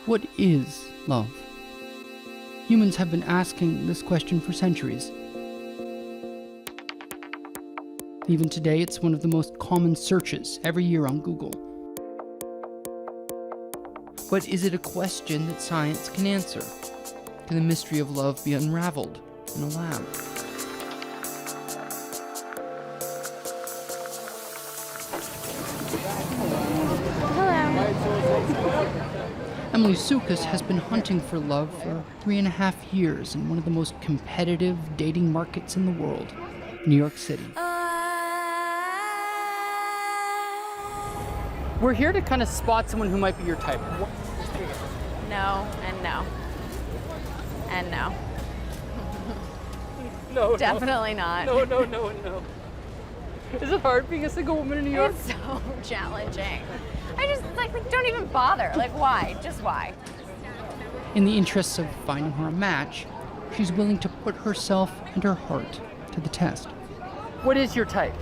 What is love? Humans have been asking this question for centuries. Even today, it's one of the most common searches every year on Google. But is it a question that science can answer? Can the mystery of love be unraveled in a lab? Emily Sukas has been hunting for love for 3.5 years in one of the most competitive dating markets in the world, New York City. We're here to kind of spot someone who might be your type. No, and no. And no. No, Definitely not. No. Is it hard being a single woman in New York? It's so challenging. I just, like don't even bother. Like, why? Just why? In the interests of finding her a match, she's willing to put herself and her heart to the test. What is your type?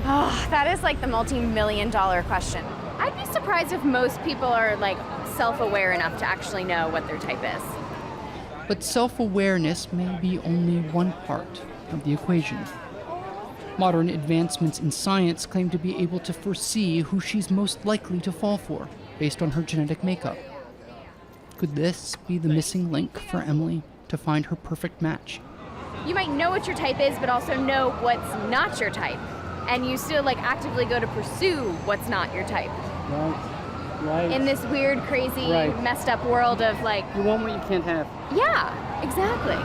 Oh, that is like the multi-million-dollar question. I'd be surprised if most people are like self-aware enough to actually know what their type is. But self-awareness may be only one part of the equation. Modern advancements in science claim to be able to foresee who she's most likely to fall for, based on her genetic makeup. Could this be the missing link for Emily to find her perfect match? You might know what your type is, but also know what's not your type. And you still actively go to pursue what's not your type. Right. In this weird, crazy, messed up world of You want what you can't have. Yeah, exactly.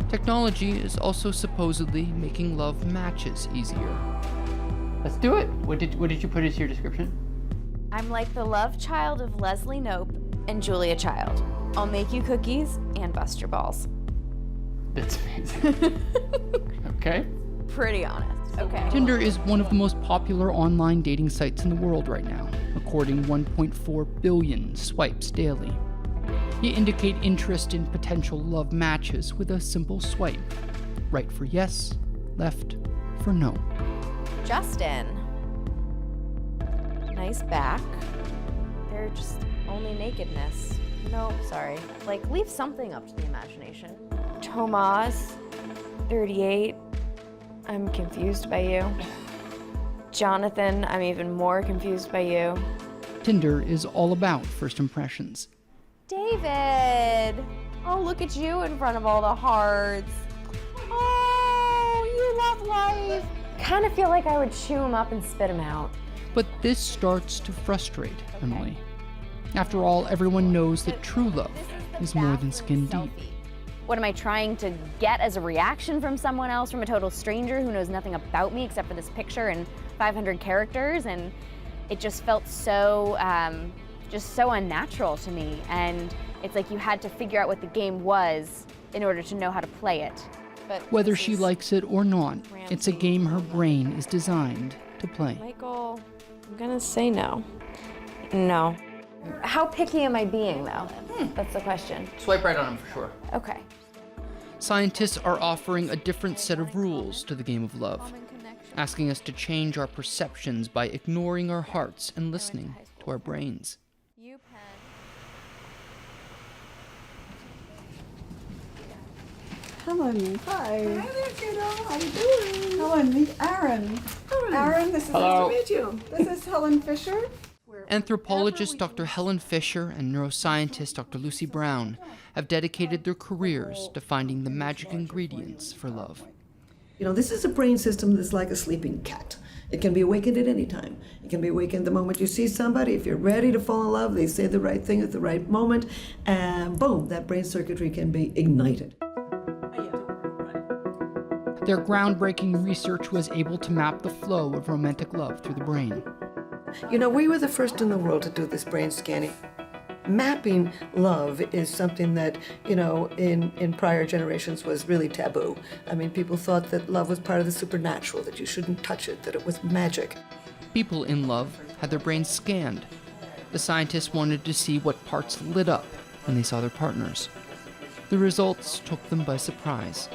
Technology is also supposedly making love matches easier. Let's do it. What did you put as your description? I'm like the love child of Leslie Knope and Julia Child. I'll make you cookies and bust your balls. That's amazing. Okay. Pretty honest. Okay. Tinder is one of the most popular online dating sites in the world right now, recording 1.4 billion swipes daily. You indicate interest in potential love matches with a simple swipe. Right for yes, left for no. Justin. Nice back. They're just only nakedness. No, sorry. Leave something up to the imagination. Tomas, 38. I'm confused by you. Jonathan, I'm even more confused by you. Tinder is all about first impressions. David! Oh, look at you in front of all the hearts. Oh, you love life. Kind of feel like I would chew him up and spit him out. But this starts to frustrate Emily. After all, everyone knows that true love is more than skin deep. What am I trying to get as a reaction from someone else, from a total stranger who knows nothing about me except for this picture and 500 characters? And it just felt so unnatural to me. And it's like you had to figure out what the game was in order to know how to play it. But whether she likes it or not, it's a game her brain is designed to play. Michael, I'm gonna say no. No. How picky am I being, though? That's the question. Swipe right on him for sure. Okay. Scientists are offering a different set of rules to the game of love, asking us to change our perceptions by ignoring our hearts and listening to our brains. Hello, Nick. Hi. Hi there, kiddo. How you doing? Hello, meet Aaron. Aaron, this is Hello. nice to meet you. This is Helen Fisher. Anthropologist Dr. Helen Fisher and neuroscientist Dr. Lucy Brown have dedicated their careers to finding the magic ingredients for love. You know, this is a brain system that's like a sleeping cat. It can be awakened at any time. It can be awakened the moment you see somebody. If you're ready to fall in love, they say the right thing at the right moment, and boom, that brain circuitry can be ignited. Their groundbreaking research was able to map the flow of romantic love through the brain. You know, we were the first in the world to do this brain scanning. Mapping love is something that, you know, in prior generations was really taboo. I mean, people thought that love was part of the supernatural, that you shouldn't touch it, that it was magic. People in love had their brains scanned. The scientists wanted to see what parts lit up when they saw their partners. The results took them by surprise.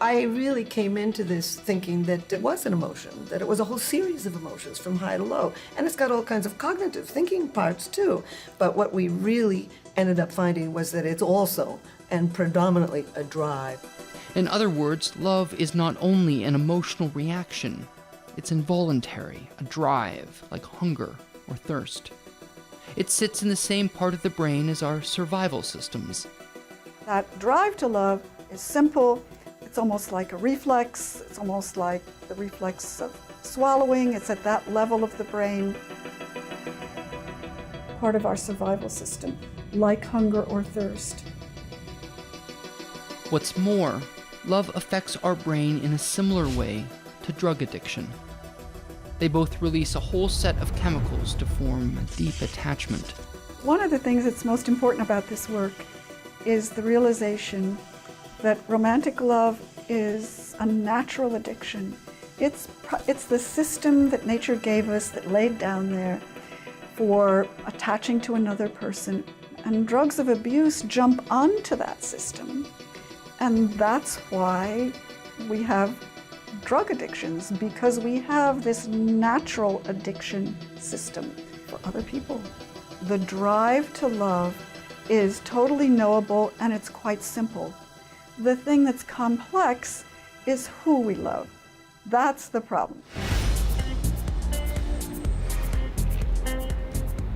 I really came into this thinking that it was an emotion, that it was a whole series of emotions from high to low. And it's got all kinds of cognitive thinking parts too. But what we really ended up finding was that it's also and predominantly a drive. In other words, love is not only an emotional reaction, it's involuntary, a drive, like hunger or thirst. It sits in the same part of the brain as our survival systems. That drive to love is simple. It's almost like a reflex. It's almost like the reflex of swallowing. It's at that level of the brain. Part of our survival system, like hunger or thirst. What's more, love affects our brain in a similar way to drug addiction. They both release a whole set of chemicals to form a deep attachment. One of the things that's most important about this work is the realization that romantic love is a natural addiction. It's the system that nature gave us that laid down there for attaching to another person. And drugs of abuse jump onto that system. And that's why we have drug addictions, because we have this natural addiction system for other people. The drive to love is totally knowable and it's quite simple. The thing that's complex is who we love. That's the problem.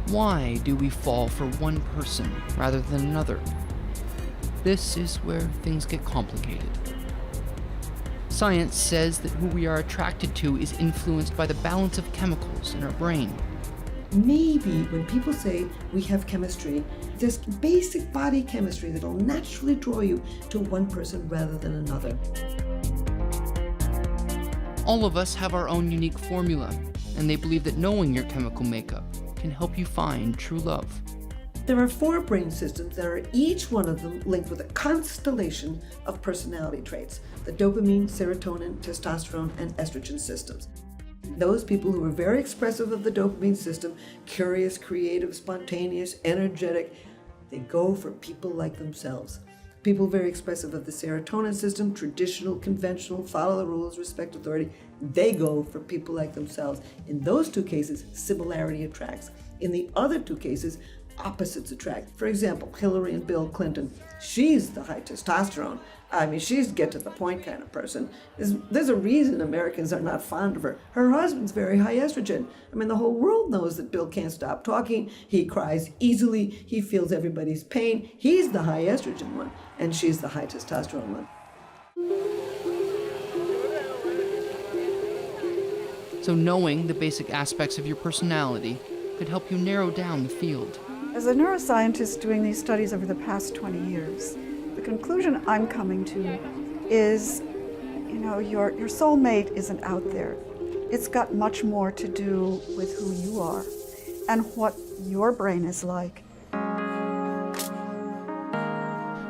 Why do we fall for one person rather than another? This is where things get complicated. Science says that who we are attracted to is influenced by the balance of chemicals in our brain. Maybe when people say we have chemistry, there's basic body chemistry that'll naturally draw you to one person rather than another. All of us have our own unique formula, and they believe that knowing your chemical makeup can help you find true love. There are 4 brain systems that are each one of them linked with a constellation of personality traits: the dopamine, serotonin, testosterone, and estrogen systems. Those people who are very expressive of the dopamine system, curious, creative, spontaneous, energetic, they go for people like themselves. People very expressive of the serotonin system, traditional, conventional, follow the rules, respect authority, they go for people like themselves. In those 2 cases, similarity attracts. In the other 2 cases, opposites attract. For example, Hillary and Bill Clinton, she's the high testosterone. I mean, she's get to the point kind of person. There's a reason Americans are not fond of her. Her husband's very high estrogen. I mean, the whole world knows that Bill can't stop talking. He cries easily. He feels everybody's pain. He's the high estrogen one, and she's the high testosterone one. So knowing the basic aspects of your personality could help you narrow down the field. As a neuroscientist doing these studies over the past 20 years, the conclusion I'm coming to is, your soulmate isn't out there. It's got much more to do with who you are and what your brain is like.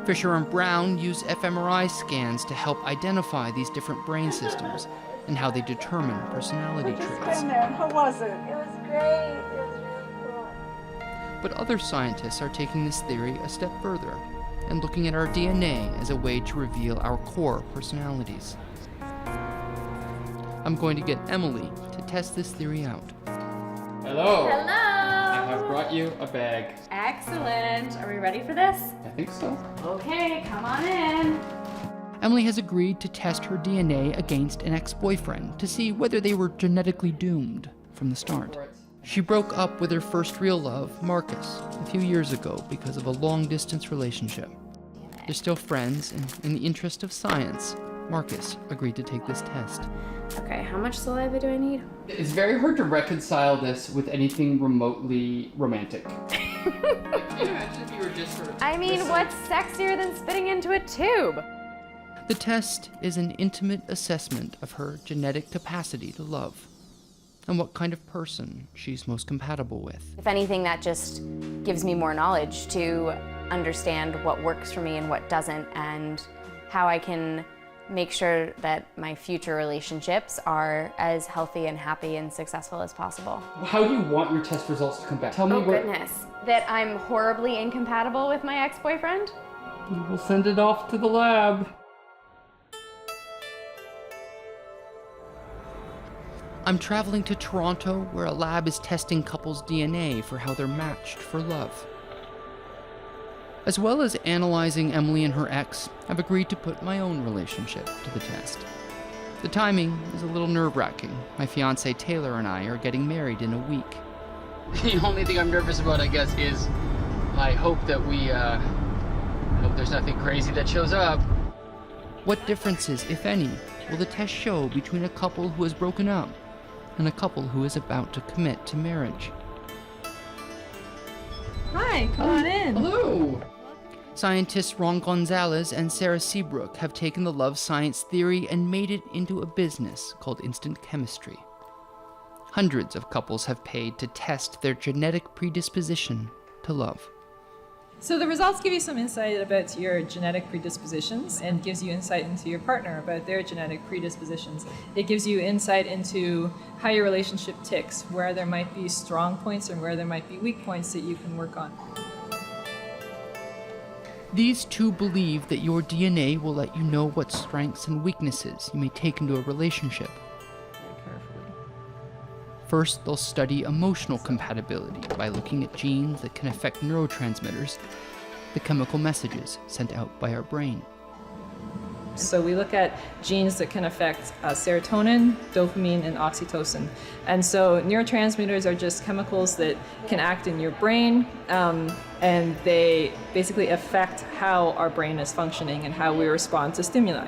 Fisher and Brown use fMRI scans to help identify these different brain systems and how they determine personality traits. How was it? It was great. It was really cool. But other scientists are taking this theory a step further and looking at our DNA as a way to reveal our core personalities. I'm going to get Emily to test this theory out. Hello. Hello. I have brought you a bag. Excellent. Are we ready for this? I think so. Okay, come on in. Emily has agreed to test her DNA against an ex-boyfriend to see whether they were genetically doomed from the start. She broke up with her first real love, Marcus, a few years ago because of a long-distance relationship. They're still friends, and in the interest of science, Marcus agreed to take this test. Okay, how much saliva do I need? It's very hard to reconcile this with anything remotely romantic. Can you imagine if you were just sort of I mean, listening? what's sexier than spitting into a tube? The test is an intimate assessment of her genetic capacity to love and what kind of person she's most compatible with. If anything, that just gives me more knowledge to understand what works for me and what doesn't, and how I can make sure that my future relationships are as healthy and happy and successful as possible. How do you want your test results to come back? Tell me Oh what. goodness. That I'm horribly incompatible with my ex-boyfriend? We'll send it off to the lab. I'm traveling to Toronto, where a lab is testing couples' DNA for how they're matched for love. As well as analyzing Emily and her ex, I've agreed to put my own relationship to the test. The timing is a little nerve-wracking. My fiancé Taylor and I are getting married in a week. The only thing I'm nervous about, I guess, is I hope that hope there's nothing crazy that shows up. What differences, if any, will the test show between a couple who has broken up and a couple who is about to commit to marriage? Hi, come on in. Hello! Scientists Ron Gonzalez and Sarah Seabrook have taken the love science theory and made it into a business called instant chemistry. Hundreds of couples have paid to test their genetic predisposition to love. So the results give you some insight about your genetic predispositions and gives you insight into your partner about their genetic predispositions. It gives you insight into how your relationship ticks, where there might be strong points and where there might be weak points that you can work on. These two believe that your DNA will let you know what strengths and weaknesses you may take into a relationship. First, they'll study emotional compatibility by looking at genes that can affect neurotransmitters, the chemical messages sent out by our brain. So we look at genes that can affect serotonin, dopamine, and oxytocin. And so neurotransmitters are just chemicals that can act in your brain, and they basically affect how our brain is functioning and how we respond to stimuli.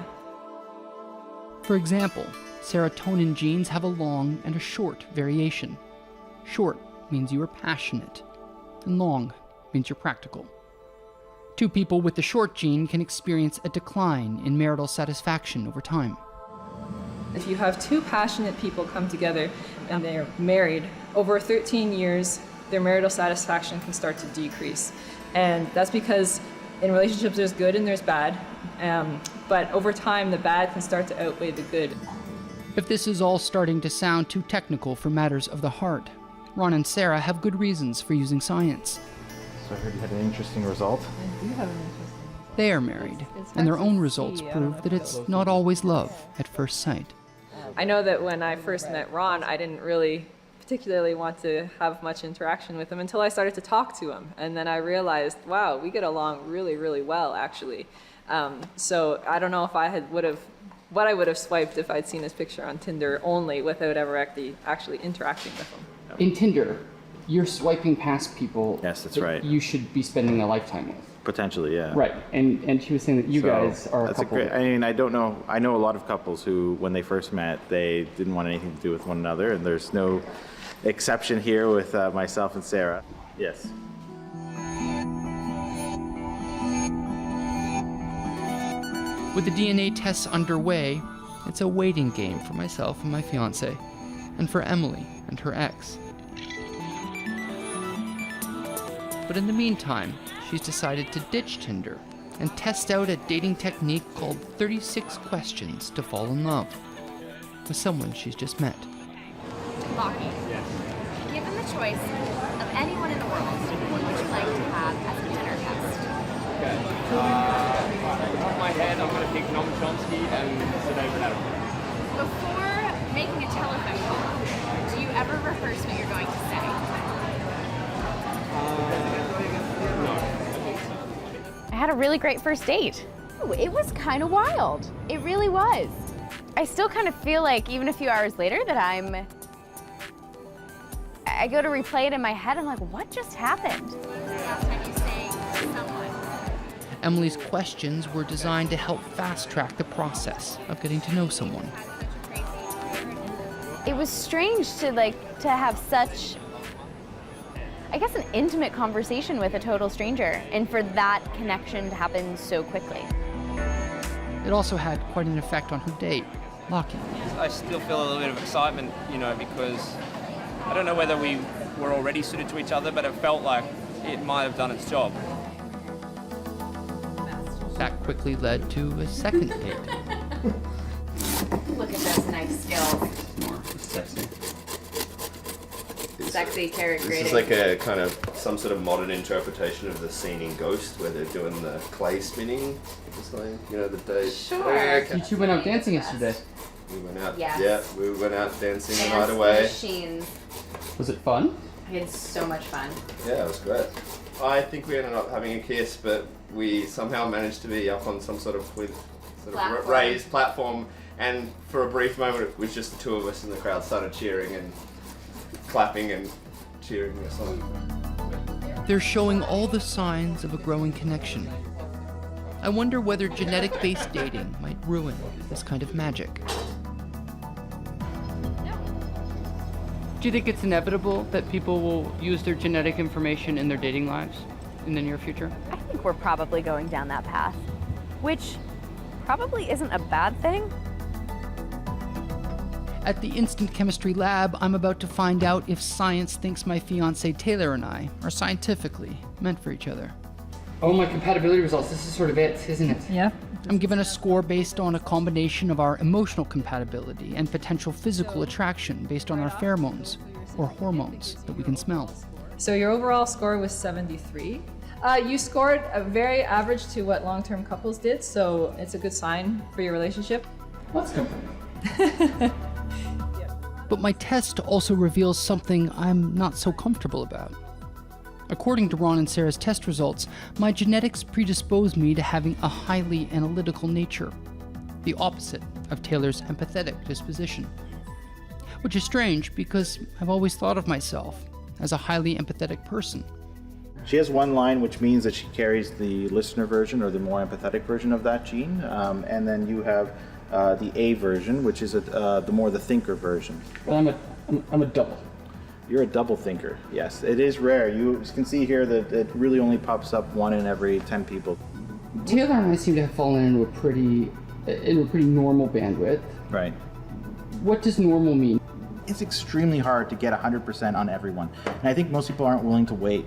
For example, serotonin genes have a long and a short variation. Short means you are passionate, and long means you're practical. Two people with the short gene can experience a decline in marital satisfaction over time. If you have two passionate people come together and they're married, over 13 years, their marital satisfaction can start to decrease. And that's because in relationships there's good and there's bad, but over time the bad can start to outweigh the good. If this is all starting to sound too technical for matters of the heart, Ron and Sarah have good reasons for using science. So I heard you had an interesting result. I do have an interesting. They are married, and their own results prove that it's not always love at first sight. I know that when I first met Ron, I didn't really particularly want to have much interaction with him until I started to talk to him. And then I realized, wow, we get along really, really well, actually. So I don't know if what I would have swiped if I'd seen his picture on Tinder only without ever actually interacting with him. In Tinder, you're swiping past people Yes, that's that right. you should be spending a lifetime with. Potentially, yeah. Right, and he was saying that you guys are a that's couple. great. I mean, I don't know. I know a lot of couples who, when they first met, they didn't want anything to do with one another, and there's no exception here with myself and Sarah. Yes. With the DNA tests underway, it's a waiting game for myself and my fiancé, and for Emily and her ex. But in the meantime, she's decided to ditch Tinder and test out a dating technique called 36 questions to fall in love with someone she's just met. Lockie, given the choice of anyone in the world, what would you like to have as a dinner guest? Off the top of my head, I'm going to pick Noam Chomsky and sit over that. Before making a telephone call, do you ever rehearse what you're going to say? I had a really great first date. Ooh, it was kind of wild. It really was. I still kind of feel like, even a few hours later, that I go to replay it in my head. I'm like, what just happened? Last time you sang to someone. Emily's questions were designed to help fast-track the process of getting to know someone. It was strange to have such, I guess, an intimate conversation with a total stranger, and for that connection to happen so quickly. It also had quite an effect on her date, Lockie. I still feel a little bit of excitement, because I don't know whether we were already suited to each other, but it felt like it might have done its job. That quickly led to a second date. Look at those nice skills. More sexy. Sexy carrot This grading. is like a kind of some sort of modern interpretation of the scene in Ghost where they're doing the clay spinning or something, the day. Sure. You two went out dancing yesterday. We went out. Yes. Yeah, we went out dancing the night Dance away. machines. Was it fun? I had so much fun. Yeah, it was great. I think we ended up having a kiss, but we somehow managed to be up on some sort of Platform. raised platform, and for a brief moment it was just the two of us, and the crowd started cheering and clapping and cheering us on. They're showing all the signs of a growing connection. I wonder whether genetic-based dating might ruin this kind of magic. Do you think it's inevitable that people will use their genetic information in their dating lives in the near future? I think we're probably going down that path, which probably isn't a bad thing. At the Instant Chemistry Lab, I'm about to find out if science thinks my fiance Taylor and I are scientifically meant for each other. Oh, my compatibility results. This is sort of it, isn't it? Yeah. I'm given a score based on a combination of our emotional compatibility and potential physical attraction based on our pheromones or hormones that we can smell. So your overall score was 73. You scored a very average to what long-term couples did, so it's a good sign for your relationship. Let's go. But my test also reveals something I'm not so comfortable about. According to Ron and Sarah's test results, my genetics predispose me to having a highly analytical nature, the opposite of Taylor's empathetic disposition. Which is strange because I've always thought of myself as a highly empathetic person. She has one line, which means that she carries the listener version or the more empathetic version of that gene, and then you have the A version, which is the thinker version. Well, I'm a double. You're a double thinker, yes. It is rare. You can see here that it really only pops up 1 in every 10 people. Taylor and I seem to have fallen into a pretty normal bandwidth. Right. What does normal mean? It's extremely hard to get 100% on everyone. And I think most people aren't willing to wait,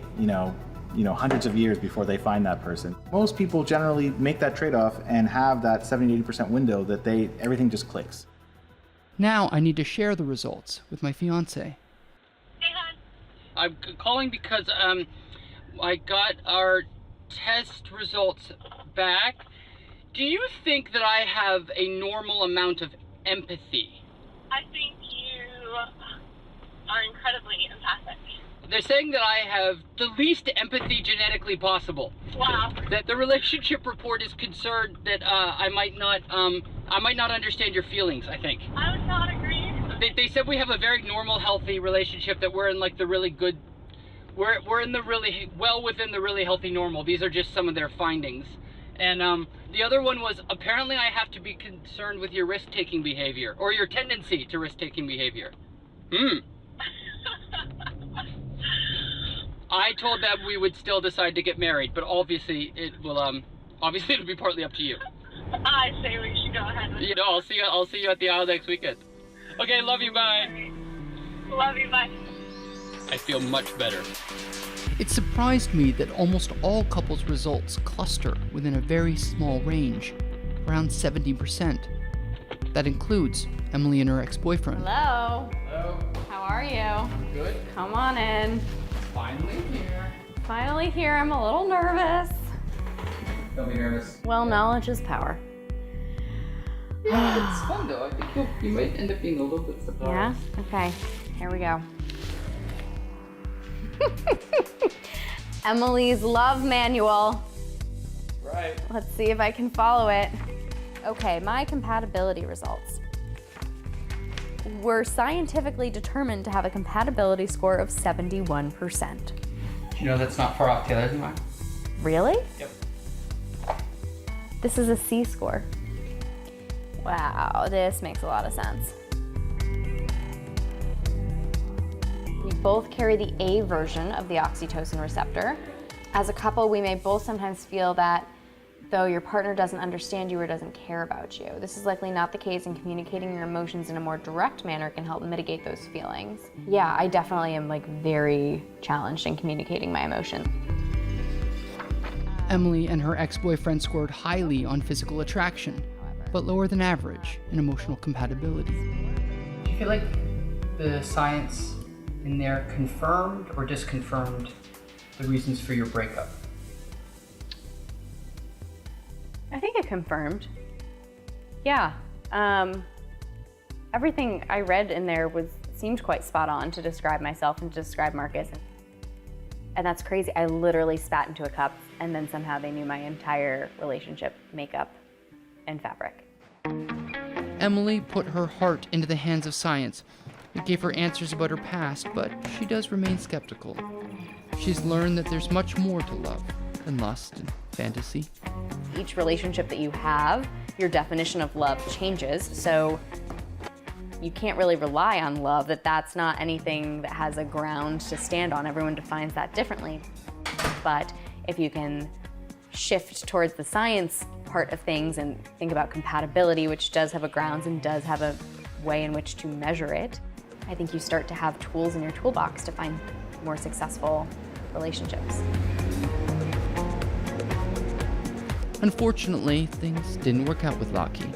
hundreds of years before they find that person. Most people generally make that trade-off and have that 70-80% window that everything just clicks. Now I need to share the results with my fiance. I'm calling because I got our test results back. Do you think that I have a normal amount of empathy? I think you are incredibly empathic. They're saying that I have the least empathy genetically possible. Wow. That the relationship report is concerned that I might not understand your feelings, I think. I would not agree. They said we have a very normal, healthy relationship, that we're in like the really good, we're in the really, well within the really healthy normal. These are just some of their findings. And the other one was, apparently I have to be concerned with your risk-taking behavior, or your tendency to risk-taking behavior. I told them we would still decide to get married, but obviously it'll be partly up to you. I say we should go ahead with it. I'll see you at the Isle next weekend. Okay, love you, bye. Love you, bye. I feel much better. It surprised me that almost all couples' results cluster within a very small range, around 70%. That includes Emily and her ex-boyfriend. Hello. Hello. How are you? Good. Come on in. Finally here. Finally here. I'm a little nervous. Don't be nervous. Well, knowledge is power. Yeah, it's fun though. I think you might end up being a little bit surprised. Yeah? Okay. Here we go. Emily's love manual. Right. Let's see if I can follow it. Okay, my compatibility results. We're scientifically determined to have a compatibility score of 71%. You know that's not far off Taylor's and mine. Really? Yep. This is a C score. Wow, this makes a lot of sense. We both carry the A version of the oxytocin receptor. As a couple, we may both sometimes feel that though your partner doesn't understand you or doesn't care about you. This is likely not the case, and communicating your emotions in a more direct manner can help mitigate those feelings. Yeah, I definitely am very challenged in communicating my emotions. Emily and her ex-boyfriend scored highly on physical attraction, but lower than average in emotional compatibility. Do you feel like the science in there confirmed or disconfirmed the reasons for your breakup? I think it confirmed. Yeah. Everything I read in there seemed quite spot on to describe myself and to describe Marcus. And that's crazy. I literally spat into a cup, and then somehow they knew my entire relationship, makeup, and fabric. Emily put her heart into the hands of science. It gave her answers about her past, but she does remain skeptical. She's learned that there's much more to love than lust and fantasy. Each relationship that you have, your definition of love changes, so you can't really rely on love, that's not anything that has a ground to stand on. Everyone defines that differently. But if you can shift towards the science part of things and think about compatibility, which does have a grounds and does have a way in which to measure it, I think you start to have tools in your toolbox to find more successful relationships. Unfortunately, things didn't work out with Lockie.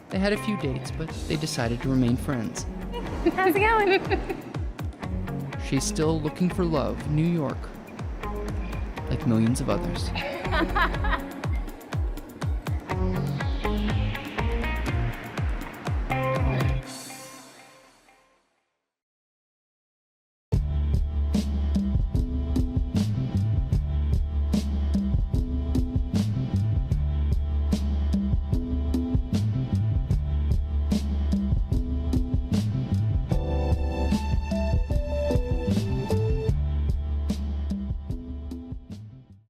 They had a few dates, but they decided to remain friends. How's it going? She's still looking for love in New York, like millions of others.